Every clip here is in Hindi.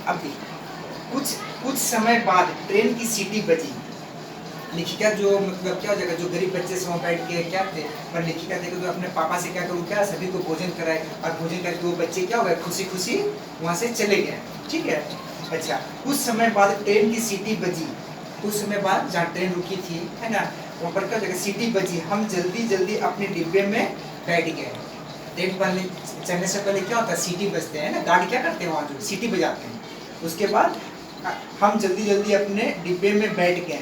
अब देखिए, कुछ कुछ समय बाद ट्रेन की सीटी बजी। लेखिका जो मतलब क्या हो जाएगा, जो गरीब बच्चे से वहाँ बैठ के क्या थे, पर लेखिका देखो तो अपने पापा से क्या करूँ, क्या सभी को भोजन कराए, और भोजन करके वो बच्चे क्या हो गए, खुशी खुशी वहाँ से चले गए। ठीक है। अच्छा, कुछ समय बाद ट्रेन की सीटी बजी। कुछ समय बाद जहाँ ट्रेन रुकी थी, है ना, वहाँ पर क्या हो जाएगा, सीटी बजी। हम जल्दी जल्दी अपने डिब्बे में बैठ गए। ट्रेन पर चलने से पहले क्या होता है, सीटी बजते हैं ना, गाड़ी क्या करते हैं वहाँ जो सीटी बजाते हैं। उसके बाद हम जल्दी जल्दी अपने डिब्बे में बैठ गए।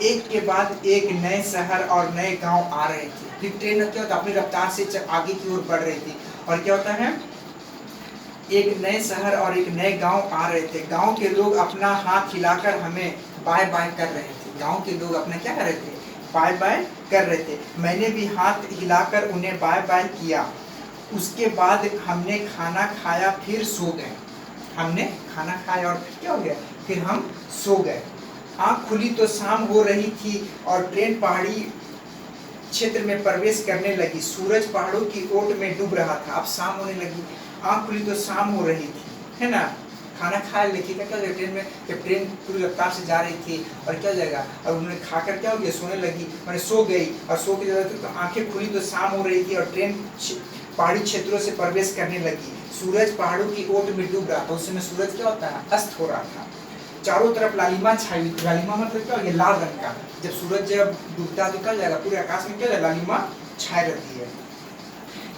एक के बाद एक नए शहर और नए गांव आ रहे थे। फिर ट्रेन क्या होता है, अपनी रफ्तार से आगे की ओर बढ़ रही थी, और क्या होता है, एक नए शहर और एक नए गांव आ रहे थे। गांव के लोग अपना हाथ हिलाकर हमें बाय बाय कर रहे थे। गांव के लोग अपना क्या कर रहे थे, बाय बाय कर रहे थे। मैंने भी हाथ हिलाकर उन्हें बाय बाय किया। उसके बाद हमने खाना खाया, फिर सो गए। हमने खाना खाया और फिर क्या हो गया, फिर हम सो गए। आँख खुली तो शाम हो रही थी और ट्रेन पहाड़ी क्षेत्र में प्रवेश करने लगी। सूरज पहाड़ों की ओट में डूब रहा था। अब शाम होने लगी, आँख खुली तो शाम हो रही थी, है ना। खाना खा लेखिका क्या हो जाएगा, ट्रेन में जब ट्रेन पूरी रफ्तार से जा रही थी, और क्या हो जाएगा, और उन्होंने खाकर क्या हो गया, सोने लगी, मैंने सो गई, और सो के तो आंखें खुली तो शाम हो रही थी और ट्रेन पहाड़ी क्षेत्रों से प्रवेश करने लगी। सूरज पहाड़ों की ओट में डूब रहा था। उस समय सूरज क्या होता है, अस्त हो रहा था। चारों तरफ लालिमा छाई हुई। लालिमा मतलब क्या हो गया, लाल रंग का। जब सूरज जब डूबता है तो क्या हो जाएगा, पूरे आकाश में क्या लालिमा छाई रहती है।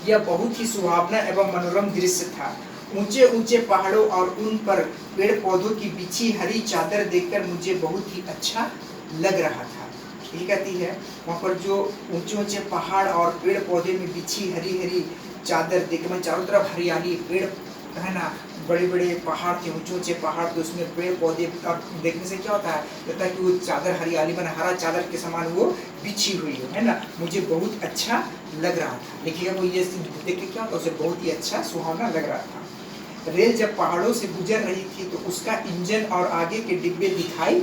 यह बहुत ही सुहावना एवं मनोरम दृश्य था। ऊंचे ऊंचे पहाड़ों और उन पर पेड़ पौधों की बिछी हरी चादर देखकर मुझे बहुत ही अच्छा लग रहा था। ये कहती है, वहाँ पर जो ऊंचे ऊंचे पहाड़ और पेड़ पौधे में बिछी हरी हरी चादर देख, मैं चारों तरफ हरियाली, पेड़, है ना, बड़े बड़े पहाड़ थे, ऊंचे ऊंचे पहाड़, तो उसमें पेड़ पौधे देखने से क्या होता है, लगता है कि वो चादर हरियाली बना, हरा चादर के समान वो बिछी हुई है ना, मुझे बहुत अच्छा लग रहा था। देखिएगा, वो ये देख के क्या होता है, उसे बहुत ही अच्छा सुहावना लग रहा था। रेल जब पहाड़ों से गुजर रही थी तो उसका इंजन और आगे के डिब्बे दिखाई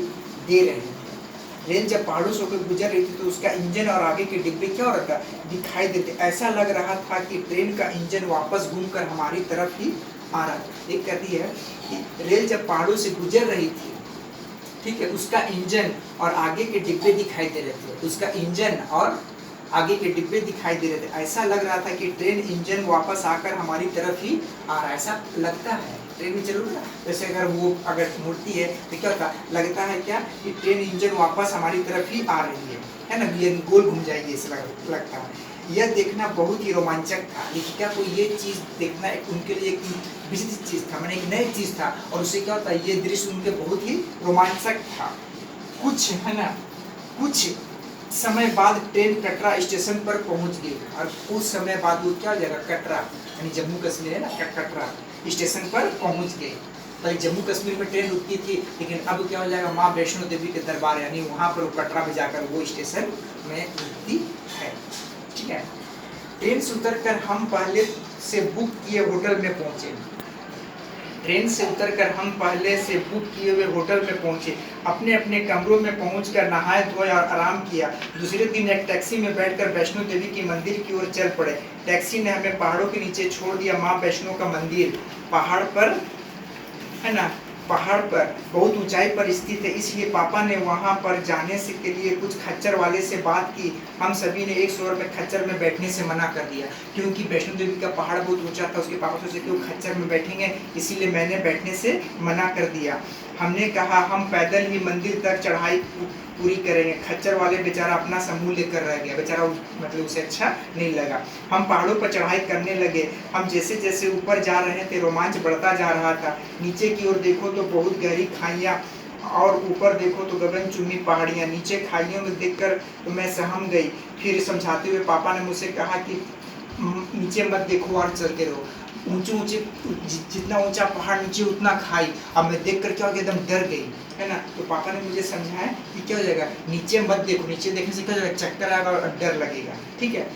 दे रहे थे। रेल जब पहाड़ों से होकर गुजर रही थी तो उसका इंजन और आगे के डिब्बे क्या हो रहा था, दिखाई देते। ऐसा लग रहा था कि ट्रेन का इंजन वापस घूमकर हमारी तरफ ही आ रहा था। एक कहती है कि रेल जब पहाड़ों से गुजर रही थी, ठीक है, उसका इंजन और आगे के डिब्बे दिखाई दे रहे थे। उसका इंजन और आगे के डिब्बे दिखाई दे रहे थे। ऐसा लग रहा था कि ट्रेन इंजन वापस आकर हमारी तरफ ही आ रहा है। ऐसा लगता है, ट्रेन में चलो ना, जैसे अगर वो अगर मुड़ती है तो क्या होता, लगता है क्या कि ट्रेन इंजन वापस हमारी तरफ ही आ रही है ना, ये गोल घूम जाएगी, ऐसा लगता है। यह देखना बहुत ही रोमांचक था। लेखिका को ये चीज़ देखना उनके लिए एक विचित्र चीज़ था, मैंने एक नई चीज़ था, और उससे क्या होता है, ये दृश्य उनके बहुत ही रोमांचक था। कुछ, है ना, कुछ समय बाद ट्रेन कटरा स्टेशन पर पहुंच गई, और कुछ समय बाद वो क्या हो जाएगा, कटरा यानी जम्मू कश्मीर है ना, कटरा स्टेशन पर पहुंच गई। पहले जम्मू कश्मीर में ट्रेन रुकती थी, लेकिन अब क्या हो जाएगा, माँ वैष्णो देवी के दरबार यानी वहाँ पर कटरा में जाकर वो स्टेशन में रुकती है। ठीक है। ट्रेन से उतरकर हम पहले से बुक किए होटल में पहुंचे। ट्रेन से उतरकर हम पहले से बुक किए हुए होटल में पहुंचे। अपने अपने कमरों में पहुंचकर नहाए धोए और आराम किया। दूसरे दिन एक टैक्सी में बैठकर वैष्णो देवी की मंदिर की ओर चल पड़े। टैक्सी ने हमें पहाड़ों के नीचे छोड़ दिया। माँ वैष्णो का मंदिर पहाड़ पर, है ना, पहाड़ पर बहुत ऊंचाई पर स्थित है, इसलिए पापा ने वहां पर जाने से के लिए कुछ खच्चर वाले से बात की। हम सभी ने एक स्वर में खच्चर में बैठने से मना कर दिया, क्योंकि वैष्णो देवी का पहाड़ बहुत ऊंचा था। उसके पापा सोचे कि वो खच्चर में बैठेंगे, इसीलिए मैंने बैठने से मना कर दिया। हमने कहा हम पैदल ही मंदिर तक चढ़ाई पूरी करेंगे। खच्चर वाले बेचारा अपना समूह लेकर रह गया, बेचारा मतलब उसे अच्छा नहीं लगा। हम पहाड़ों पर चढ़ाई करने लगे। हम जैसे जैसे ऊपर जा रहे थे रोमांच बढ़ता जा रहा था। नीचे की ओर देखो तो बहुत गहरी खाइयाँ, और ऊपर देखो तो गगनचुम्बी पहाड़ियाँ। नीचे खाइयों में देखकर तो मैं सहम गई। फिर समझाते हुए पापा ने मुझसे कहा कि नीचे मत देखो और चलते रहो। ऊंचे ऊंचे, जितना ऊंचा पहाड़ नीचे उतना खाई। अब मैं देख कर क्या हो गया, एकदम डर गई, है ना। तो पापा ने मुझे समझाया कि क्या हो जाएगा, नीचे मत देखो, नीचे देखने से क्या हो जाएगा, चक्कर आएगा और डर लगेगा। ठीक है।